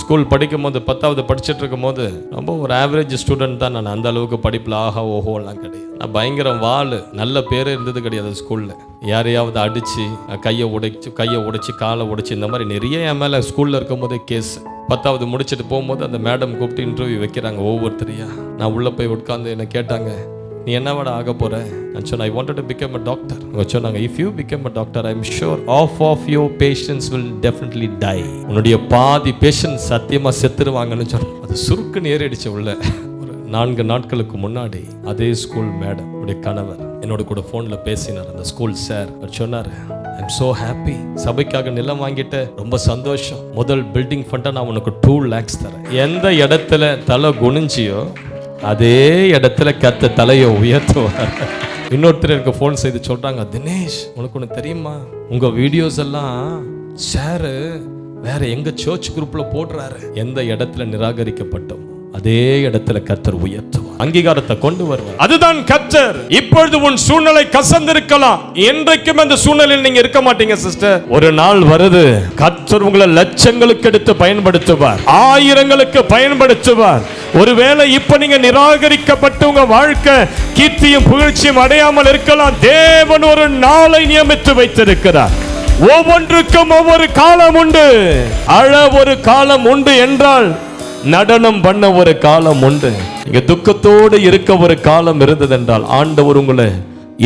School படிக்கும் போது 10வது படிச்சுட்டு இருக்கும் போது ரொம்ப ஒரு ஆவரேஜ் ஸ்டூடெண்ட் தான் நான். அந்த அளவுக்கு படிப்பில் ஆஹா ஓஹோலாம் கிடையாது. நான் பயங்கரம் வாள், நல்ல பேரே இருந்தது கிடையாது ஸ்கூலில். யாரையாவது அடித்து கையை உடைச்சி காலை உடைச்சி இந்த மாதிரி நிறைய என் மேலே ஸ்கூலில் இருக்கும் போதே கேஸ். 10வது முடிச்சுட்டு போகும்போது அந்த மேடம் கூப்பிட்டு இன்டர்வியூ வைக்கிறாங்க ஒவ்வொருத்தரையா. நான் உள்ளே போய் உட்காந்து என்ன கேட்டாங்க, நீ என்னவாட ஆக போற? நான் சொன்னேன், I wanted to become a doctor. அவங்க சொன்னாங்க, if you become a doctor, I am sure half of your patients will definitely die. உன்னுடைய பாதி பேஷண்ட்ஸ் சத்தியமா செத்துருவாங்கன்னு சொன்னேன். அது சுருக்குன்னு ஏறிடுச்சு உள்ள. ஒரு 4 நாட்களுக்கு முன்னாடி அதே ஸ்கூல் மேடம் உடைய கணவர் என்னோட கூட ஃபோன்ல பேசினார். அந்த ஸ்கூல் சார் சொன்னார், I am so happy. சபைக்காக நிலம் வாங்கிட்ட, ரொம்ப சந்தோஷம். முதல் பில்டிங் ஃபண்டா நான் உனக்கு 2 lakhs தரேன். எந்த இடத்துல தலை குனிஞ்சியோ அதே இடத்துல கத்த தலையை உயர்த்துவார். இன்னொருத்தர் எனக்கு ஃபோன் செய்து சொல்றாங்க, தினேஷ் உனக்கு ஒன்று தெரியுமா, உங்க வீடியோஸ் எல்லாம் சார் வேற எங்க சர்ச் குரூப்ல போடுறாரு. எந்த இடத்துல நிராகரிக்கப்பட்டோம் அதே இடத்துல கர்த்தர் உயர்த்துவார், அங்கீகாரத்தை கொண்டு வருவார். அதுதான் கர்த்தர். இப்பொழுது உன் சூழ்நிலை கசந்திருக்கலாம், என்றைக்கும் அந்த சூழ்நிலையில் நீங்க இருக்க மாட்டீங்க சிஸ்டர். ஒரு நாள் வருது, கர்த்தர் உங்களை லட்சங்களுக்கு எடுத்து பயன்படுத்துவார், ஆயிரங்களுக்கு பயன்படுத்துவார். ஒருவேளை இப்ப நீங்க நிராகரிக்கப்பட்டு உங்க வாழ்க்கை கீர்த்தியும் புகழ்ச்சியும் அடையாமல் இருக்கலாம். தேவன் ஒரு நாளை நியமித்து வைத்திருக்கிறார். ஒவ்வொன்றுக்கும் ஒவ்வொரு காலம் உண்டு. அழ ஒரு காலம் உண்டு என்றால் நடனம் பண்ண ஒரு காலம் உண்டு. நீங்க துக்கத்தோடு இருக்க ஒரு காலம் இருந்தது என்றால் ஆண்டவர் உங்களை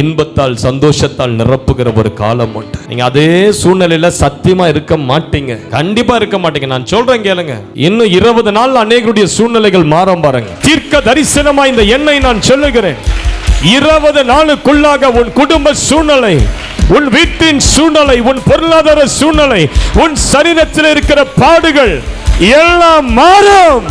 இன்பத்தால் சந்தோஷத்தால் நிரப்புகிற ஒரு காலம் உண்டு. நீங்க அதே சூழ்நிலையில சத்தியமா இருக்க மாட்டீங்க, கண்டிப்பா இருக்க மாட்டீங்க. நான் சொல்றேன் கேளுங்க, இன்னும் 20 நாள் அநேகருடைய சூழ்நிலைகள் மாறும் பாருங்க. தீர்க்க தரிசனமா இந்த எண்ணை நான் சொல்லுகிறேன். 20 நாளுக்குள்ளாக உன் குடும்ப சூழ்நிலை, உன் வீட்டின் சூழ்நிலை, உன் பொருளாதார சூழ்நிலை, உன் சரீரத்தில் இருக்கிற பாடுகள் எல்லாம் மாறும்.